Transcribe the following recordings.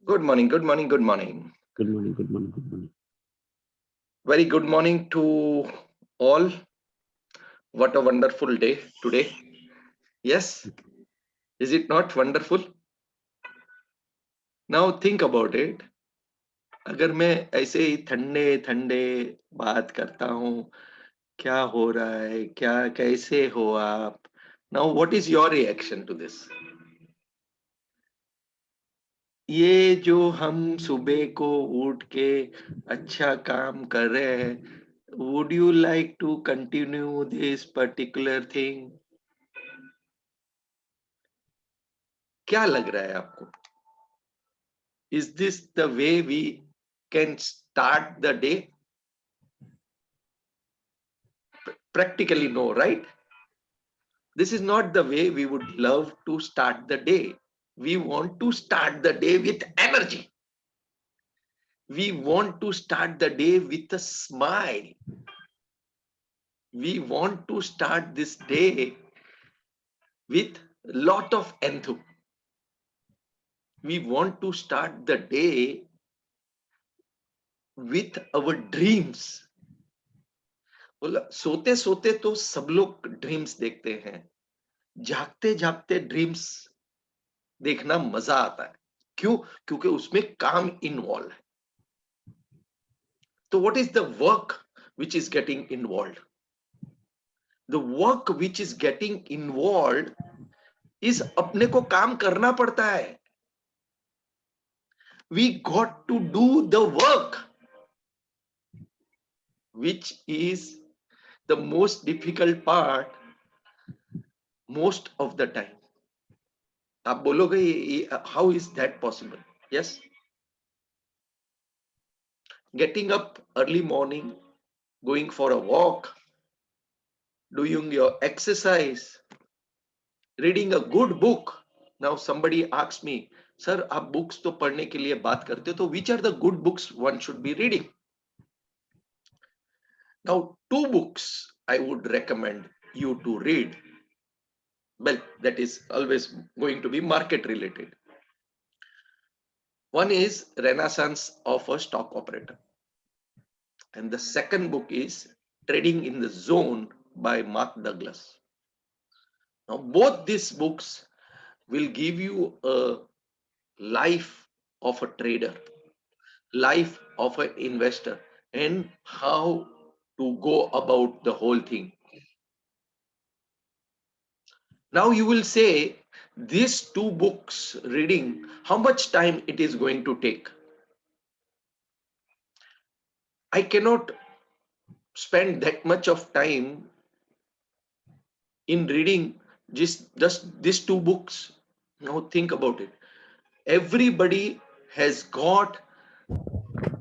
Good morning, good morning, good morning. Good morning, good morning, good morning. Very good morning to all. What a wonderful day today. Yes, is it not wonderful? Now think about it. अगर मैं ऐसे ही ठंडे ठंडे बात करता हूँ, क्या हो रहा है, क्या कैसे हो आप? Now what is your reaction to this? ये जो हम सुबह को उठ के अच्छा काम कर रहे हैं, would you like to continue this particular thing? क्या लग रहा है आपको? Is this the way we can start the day? Practically no, right? This is not the way we would love to start the day. We want to start the day with energy. We want to start the day with a smile. We want to start this day with lot of enthusiasm. We want to start the day with our dreams. बोला सोते सोते तो सब लोग dreams देखते हैं, जागते जागते ड्रीम्स देखना मजा आता है. क्यों? क्योंकि उसमें काम इन्वॉल्व है. तो what is the work which is getting involve? The work which is getting involve is अपने को काम करना पड़ता है. We got to do the work which is the most difficult part most of the time. आप बोलोगे how is that possible? Yes, getting up early morning, going for a walk, doing your exercise, reading a good book. Now somebody asks me, sir, आप books तो पढ़ने के लिए बात करते हो, तो which are the good books one should be reading? Now, two books I would recommend you to read. Well, that is always going to be market related. One is Renaissance of a Stock Operator. And the second book is Trading in the Zone by Mark Douglas. Now, both these books will give you a life of a trader, life of an investor, and how to go about the whole thing. Now you will say, these two books reading, how much time it is going to take? I cannot spend that much of time in reading just these two books. Now think about it. Everybody has got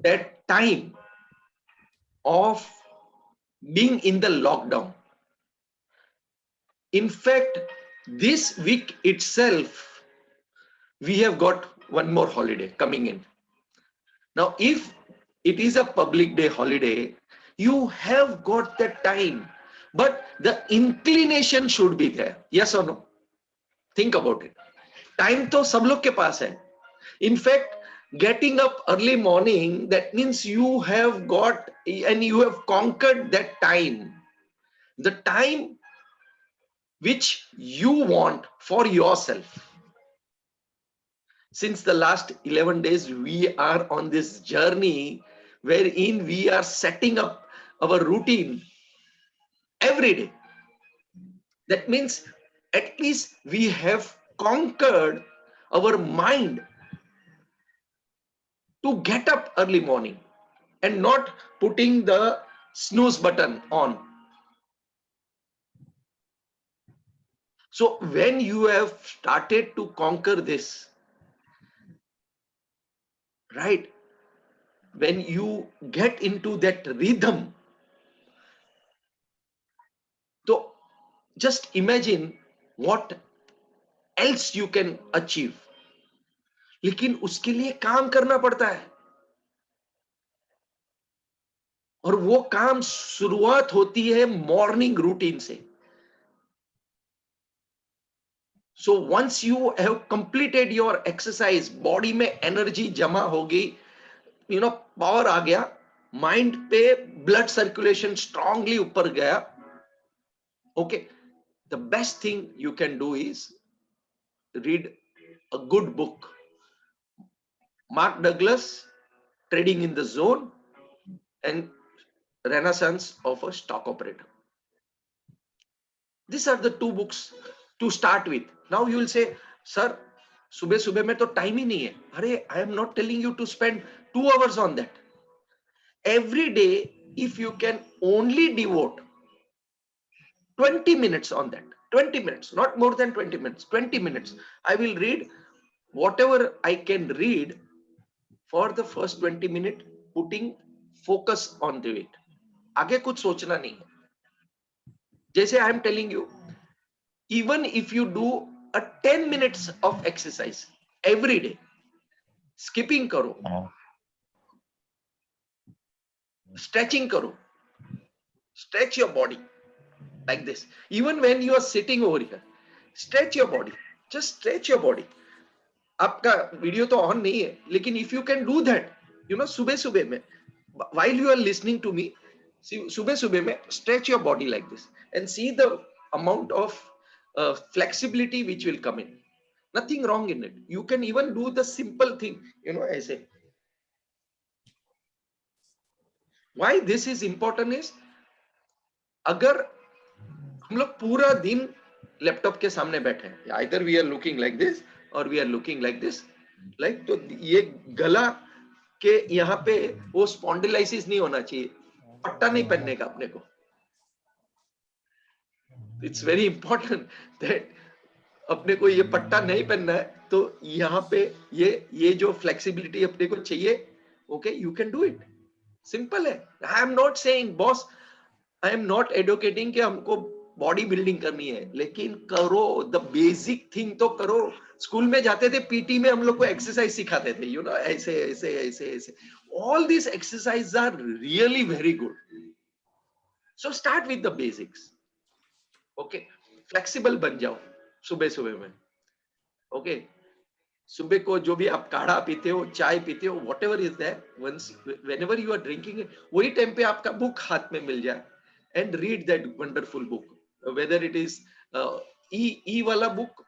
that time of being in the lockdown. In fact, this week itself, we have got one more holiday coming in. Now, if it is a public day holiday, you have got that time, but the inclination should be there. Yes or no? Think about it. Time to sab log ke paas hai. In fact, getting up early morning, that means you have got and you have conquered that time. The time which you want for yourself. Since the last 11 days, we are on this journey wherein we are setting up our routine every day. That means at least we have conquered our mind to get up early morning and not putting the snooze button on. So when you have started to conquer this, right, when you get into that rhythm, so just imagine what else you can achieve. लेकिन उसके लिए काम करना पड़ता है, और वो काम शुरुआत होती है मॉर्निंग रूटीन से. So once you have completed your exercise, body में energy जमा होगी, you know, power आ गया, mind पे blood circulation strongly ऊपर गया. Okay, the best thing you can do is read a good book. Mark Douglas, Trading in the Zone, and Renaissance of a Stock Operator. These are the two books to start with. Now you will say, sir, सुबह सुबह में तो time ही नहीं है. अरे, I am not telling you to spend 2 hours on that. Every day, if you can only devote 20 minutes on that, 20 minutes, not more than 20 minutes, 20 minutes, I will read whatever I can read for the first 20 minutes, putting focus on it. आगे कुछ सोचना नहीं है. जैसे I am telling you, even if you do a 10 minutes of exercise every day, skipping करो, stretching करो, stretch your body like this. Even when you are sitting over here, stretch your body, just stretch your body. आपका video तो on नहीं है, लेकिन if you can do that, you know, सुबह सुबह में, while you are listening to me, सुबह सुबह में stretch your body like this and see the amount of flexibility which will come in. Nothing wrong in it. You can even do the simple thing, you know, ऐसे. Why this is important is, अगर हम लोग पूरा दिन laptop के सामने बैठे हैं, either we are looking like this or we are looking like this, like, तो ये गला के यहाँ पे वो स्पॉन्डिलाइसिस नहीं होना चाहिए, पट्टा नहीं पहनने का अपने को. It's very important that अपने को ये पट्टा नहीं पहनना है, तो यहाँ पे ये जो फ्लेक्सिबिलिटी अपने को चाहिए, okay, you can do it. Simple है. I am not saying, boss, I am not advocating कि हमको बॉडी बिल्डिंग करनी है, लेकिन करो, द बेसिक थिंग तो करो. स्कूल में जाते थे, पीटी में हम लोग को एक्सरसाइज सिखाते थे, यू नो, ऐसे ऐसे ऐसे ऐसे. All this exercise are really very good. So start with the basics. Okay, flexible बन जाओ सुबह सुबह में. ओके, सुबह को जो भी आप काढ़ा पीते हो, चाय पीते हो, whatever is that, once whenever you are drinking, वही टाइम पे आपका बुक हाथ में मिल जाए, and read that wonderful book, whether it is e wala book,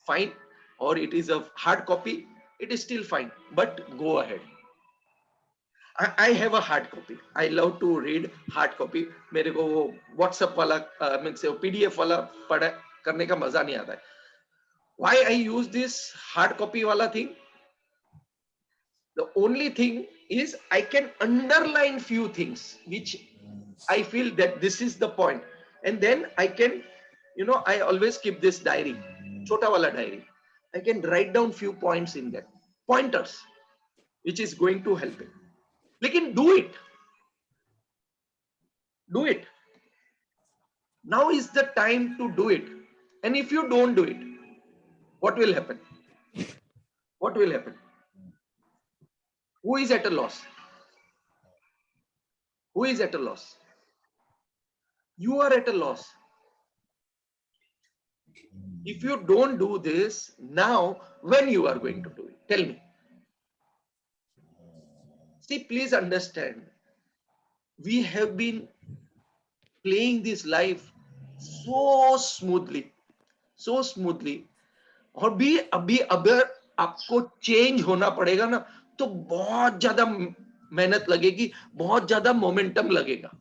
fine, or it is a hard copy, it is still fine, but go ahead. I have a hard copy. I love to read hard copy. मेरे को वो WhatsApp वाला means PDF वाला पढ़ा करने का मजा नहीं आता है. Why I use this hard copy वाला thing? The only thing is I can underline few things which I feel that this is the point, and then I can, you know, I always keep this diary, chota wala diary. I can write down few points in that, pointers, which is going to help it. Lekin do it. Do it. Now is the time to do it. And if you don't do it, what will happen? What will happen? Who is at a loss? Who is at a loss? You are at a loss. If you don't do this now, when you are going to do it? Tell me. See, please understand, we have been playing this life so smoothly, और भी अभी अगर आपको change होना पड़ेगा ना, तो बहुत ज्यादा मेहनत लगेगी, बहुत ज्यादा मोमेंटम लगेगा.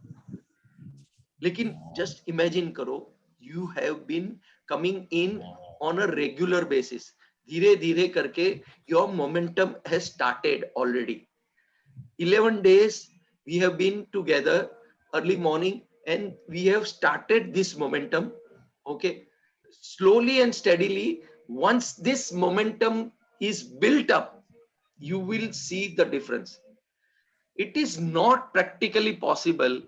लेकिन जस्ट इमेजिन करो, you have been coming in on a regular basis. धीरे धीरे करके your momentum has started already. 11 days we have been together early morning, and we have started this momentum. Okay, slowly and steadily, once this momentum is built up, you will see the difference. It is not practically possible,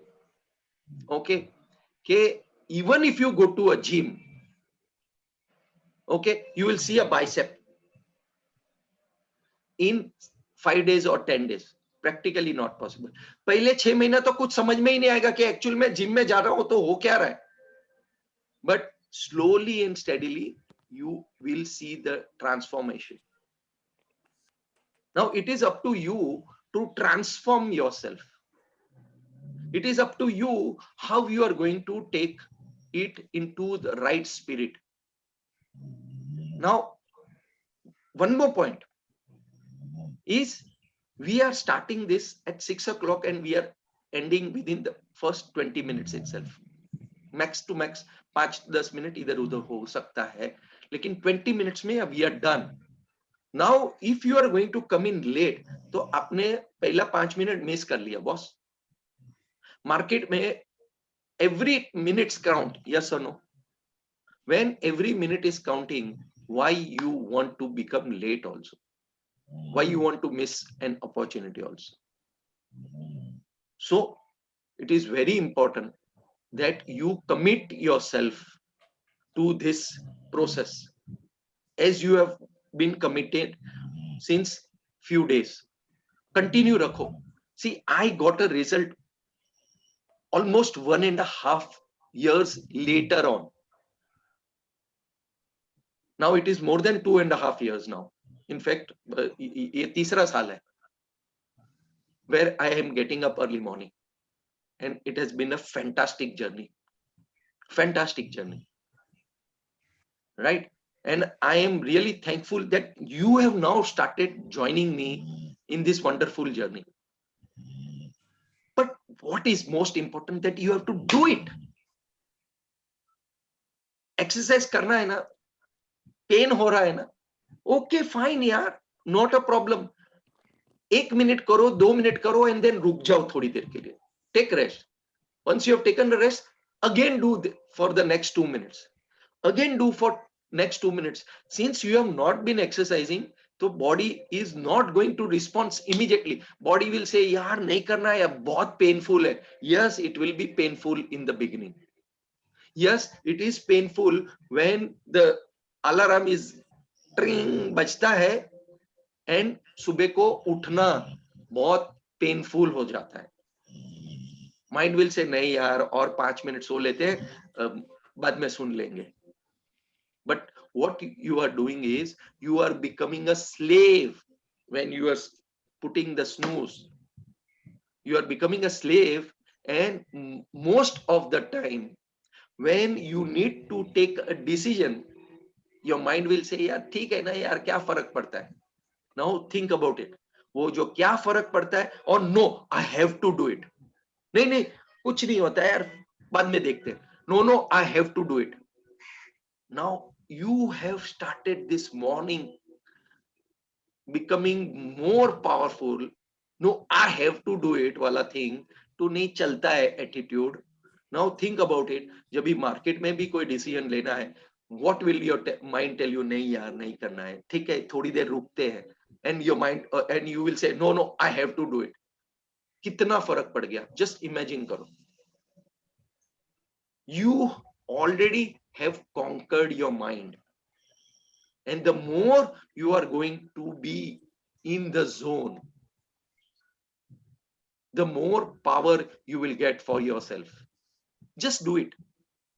okay, even if you go to a gym, okay, you will see a bicep in 5 days or 10 days. Practically not possible. पहले 6 महीना तो कुछ समझ में ही नहीं आएगा कि actual में जिम में जा रहा हूं तो हो क्या रहा है. But slowly and steadily you will see the transformation. Now it is up to you to transform yourself. It is up to you how you are going to take it into the right spirit. Now, one more point is, we are starting this at 6 o'clock and we are ending within the first 20 minutes itself. Max to max 5-10 minute इधर उधर हो सकता है, लेकिन 20 minutes में we are done. Now if you are going to come in late, तो आपने पहला 5 मिनट मिस कर लिया बॉस. मार्केट में every minutes count, yes or no? When every minute is counting, why you want to become late also? Why you want to miss an opportunity also? So it is very important that you commit yourself to this process, as you have been committed since few days. Continue rakho. See, I got a result almost 1.5 years later on. Now it is more than 2.5 years now. In fact, ये तीसरा साल है where I am getting up early morning, and it has been a fantastic journey. Fantastic journey, right? And I am really thankful that you have now started joining me in this wonderful journey. But what is most important, that you have to do it. Exercise करना है ना, pen हो रहा है ना, okay fine यार, not a problem. 1 minute करो, 2 minute करो, एंड देन रुक जाओ थोड़ी देर के लिए. Take rest. Once you have taken the rest, again do for the next 2 minutes. Again do for next 2 minutes. Since you have not been exercising, तो body is not going to respond immediately. Body will say, यार नहीं करना है, बहुत painful है. Yes, it will be painful in the beginning. Yes, it is painful when the alarm is ट्रिंग बजता है and सुबह को उठना बहुत पेनफुल हो जाता है. माइंड विल से नहीं यार, और 5 मिनट सो लेते हैं, बाद में सुन लेंगे. But what you are doing is, you are becoming a slave when you are putting the snooze. You are becoming a slave, and most of the time when you need to take a decision, your mind will say, यार ठीक है ना यार, क्या फर्क पड़ता है. Now think about it. वो जो क्या फर्क पड़ता है, और no, I have to do it. नहीं नहीं, कुछ नहीं होता है यार, बाद में देखते हैं. No, no, I have to do it. Now you have started this morning becoming more powerful. No, I have to do it वाला thing तो नहीं चलता है attitude. Now think about it. जब भी मार्केट में भी कोई डिसीजन लेना है, what will your mind tell you? नहीं यार, नहीं करना है, ठीक है, थोड़ी देर रुकते हैं. And your mind and you will say, no, no, I have to do it. कितना फर्क पड़ गया, just imagine करो. You already have conquered your mind, and the more you are going to be in the zone, the more power you will get for yourself. Just do it.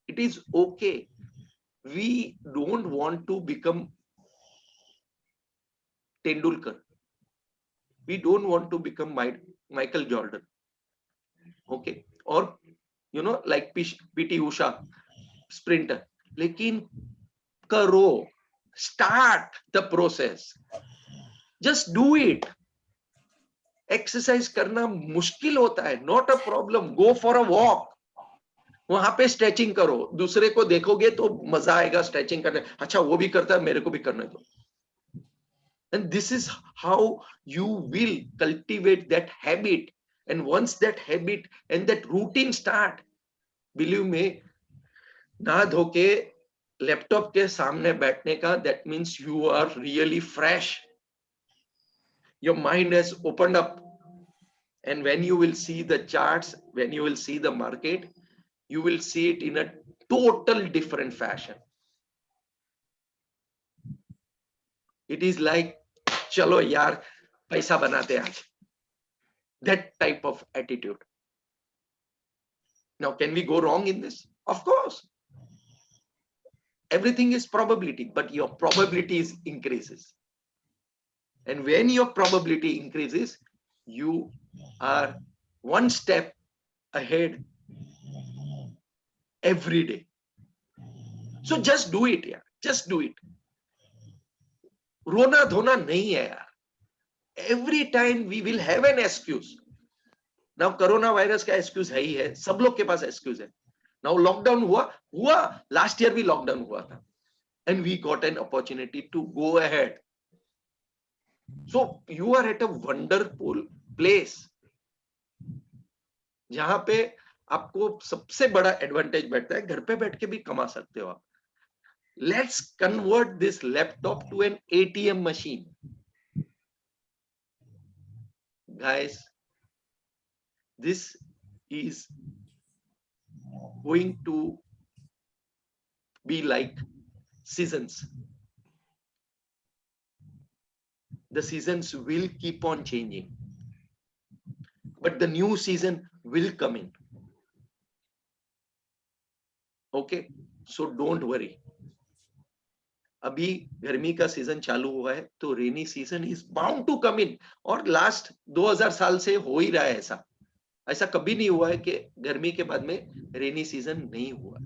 It is okay. We don't want to become Tendulkar. We don't want to become Michael Jordan. Okay. Or, like PT Usha, sprinter. Lekin karo. Start the process. Just do it. Exercise करना मुश्किल होता है, not a problem. Go for a walk. वहां पे stretching करो, दूसरे को देखोगे तो मजा आएगा स्ट्रेचिंग करने. अच्छा वो भी करता है, मेरे को भी करने दो. And this is how you will cultivate that habit. And once that habit and that routine start, believe me, ना धोके लैपटॉप के सामने बैठने का, that means you are really fresh. Your mind has opened up, and when you will see the charts, when you will see the market, you will see it in a total different fashion. It is like, chalo yaar, paisa banate aaj. That type of attitude. Now, can we go wrong in this? Of course. everything is probability, but your probability is increases. And when your probability increases, you are one step ahead every day. So just do it, yeah. Just do it. रोना धोना नहीं है यार. Every time we will have an excuse. Now corona virus का excuse है ही है, सब लोग के पास excuse है. Now लॉकडाउन हुआ लास्ट ईयर भी लॉकडाउन हुआ था, and we got an opportunity to go ahead. So you are at a wonderful place जहां पे आपको सबसे बड़ा एडवांटेज बैठता है, घर पे बैठ के भी कमा सकते हो आप. Let's convert this laptop to an ATM machine. Guys, this is going to be like seasons. The seasons will keep on changing, but the new season will come in. Okay, so don't worry. अभी गर्मी का season चालू हुआ है, तो rainy season is bound to come in. और last 2000 साल से हो ही रहा है ऐसा. ऐसा कभी नहीं हुआ है कि गर्मी के बाद में रेनी सीजन नहीं हुआ.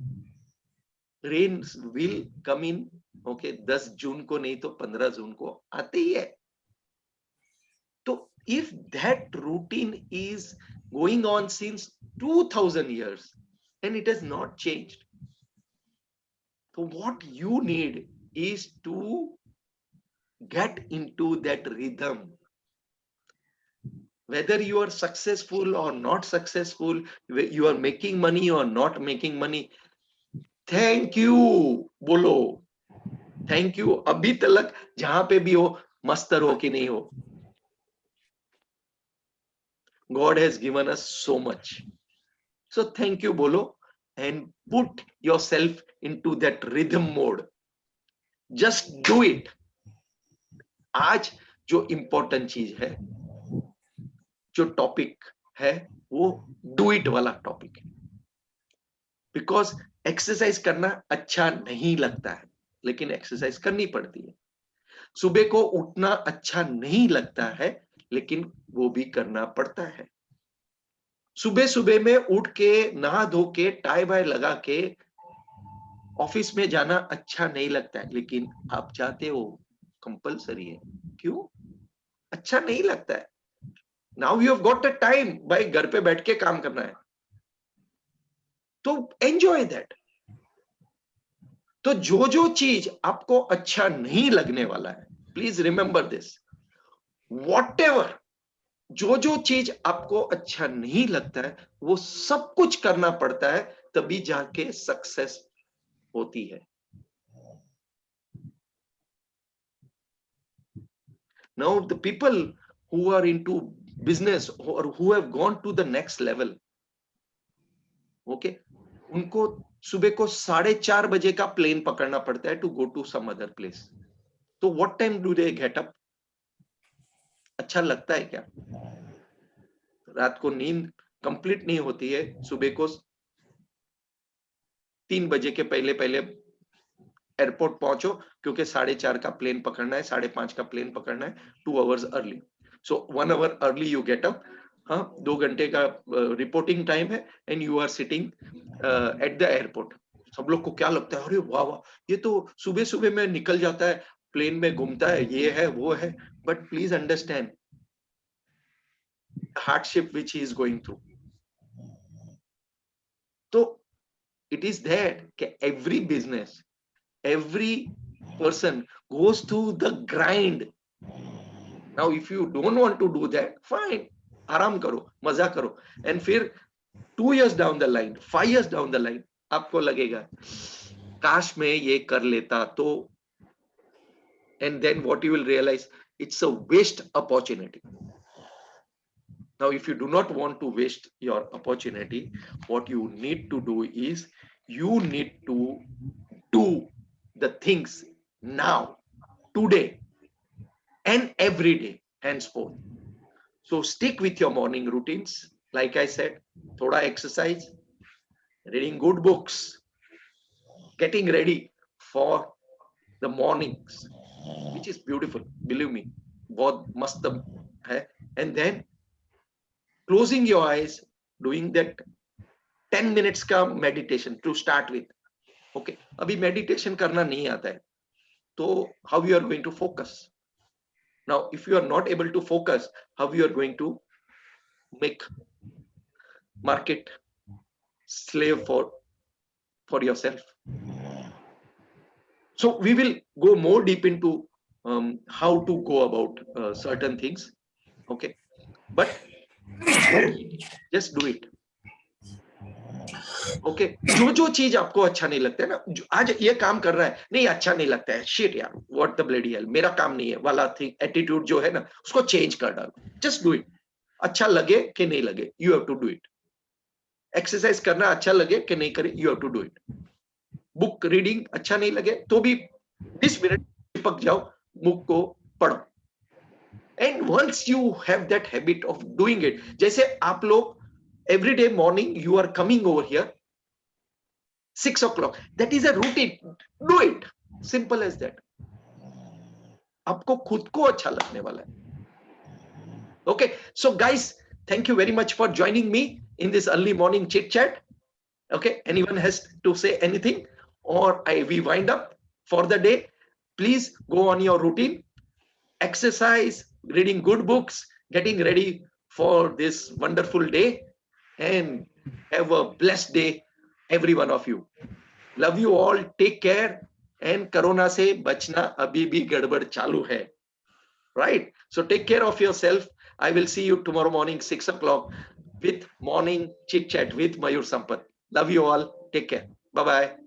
Rain will come in. Okay, 10 जून को नहीं तो 15 जून को आते ही है. तो if that routine is going on since 2000 years and it has not changed, so what you need is to get into that rhythm. Whether you are successful or not successful, you are making money or not making money, thank you बोलो. Thank you. अभी तक जहां पे भी हो, मस्तर हो कि नहीं हो, God has given us so much. So thank you बोलो and put yourself into that rhythm mode. Just do it. आज जो इंपॉर्टेंट चीज है, जो टॉपिक है, वो डू इट वाला टॉपिक है. बिकॉज एक्सरसाइज करना अच्छा नहीं लगता है, लेकिन एक्सरसाइज करनी पड़ती है. सुबह को उठना अच्छा नहीं लगता है, लेकिन वो भी करना पड़ता है. सुबह सुबह में उठ के नहा धो के टाई बाय लगा के ऑफिस में जाना अच्छा नहीं लगता है, लेकिन आप जाते हो, कंपलसरी है. क्यों अच्छा नहीं लगता है? Now you have got a time, भाई घर पे बैठ के काम करना है, तो एंजॉय दैट. तो जो चीज आपको अच्छा नहीं लगने वाला है, प्लीज रिमेंबर दिस, व्हाटएवर, जो चीज आपको अच्छा नहीं लगता है, वो सब कुछ करना पड़ता है, तभी जाके सक्सेस होती है. Now the people who are into business or who have gone to the next level, okay, उनको सुबह को 4:30 बजे का प्लेन पकड़ना पड़ता है to go to some other place. तो what time do they get up? अच्छा लगता है क्या? रात को नींद कंप्लीट नहीं होती है, सुबह को 3 बजे के पहले पहले एयरपोर्ट पहुंचो, क्योंकि 4:30 का प्लेन पकड़ना है, 5:30 का प्लेन पकड़ना है, 2 hours early. So 1 hour early you get up. हाँ, 2 घंटे का रिपोर्टिंग टाइम है, and you are sitting at the airport. सब लोग को क्या लगता है, अरे वाह वाह, ये तो सुबह सुबह में निकल जाता है, प्लेन में घूमता है, ये है वो है. But please understand hardship which he is going through. तो इट इज दैट कि every business, every person goes through the grind. Now if you don't want to do that, fine, आराम करो, मजा करो. and फिर 2 years down the line, 5 years down the line, आपको लगेगा काश मैं ये कर लेता तो. and then what you will realize, it's a waste opportunity. Now if you do not want to waste your opportunity, what you need to do is you need to do the things now, today, and every day henceforth. So stick with your morning routines. Like I said, thoda exercise, reading good books, getting ready for the mornings, which is beautiful. Believe me, बहुत मस्त है. And then closing your eyes, doing that 10 minutes का meditation to start with. Okay, अभी meditation करना नहीं आता है, तो how you are going to focus? Now, if you are not able to focus, how you are going to make market slave for yourself? So we will go more deep into how to go about certain things. Okay, but just do it. Okay जो जो चीज आपको अच्छा नहीं लगता है ना, आज ये काम कर रहा है नहीं अच्छा नहीं लगता है, शिट यार, व्हाट द ब्लडी हेल, मेरा काम नहीं है वाला थिंग, एटीट्यूड जो है ना, उसको चेंज कर डालो. Just do it. अच्छा लगे कि नहीं लगे, you have to do it. Exercise करना अच्छा लगे कि नहीं करे, you have to do it. Book reading अच्छा नहीं लगे तो भी 20 मिनट चिपक जाओ, बुक को पढ़ो. And once you have that habit of doing it, जैसे आप लोग every day morning you are coming over here 6 o'clock, that is a routine. Do it. Simple as that. आपको खुद को अच्छा लगने वाला है. Okay, so guys, thank you very much for joining me in this early morning chit chat. Okay, anyone has to say anything, or we wind up for the day? Please go on your routine, exercise, reading good books, getting ready for this wonderful day, and have a blessed day, every one of you. Love you all. Take care. And corona से बचना अभी भी गड़बड़ चालू है. Right? So take care of yourself. I will see you tomorrow morning 6 o'clock with morning chit chat with Mayur Sampath. Love you all. Take care. Bye bye.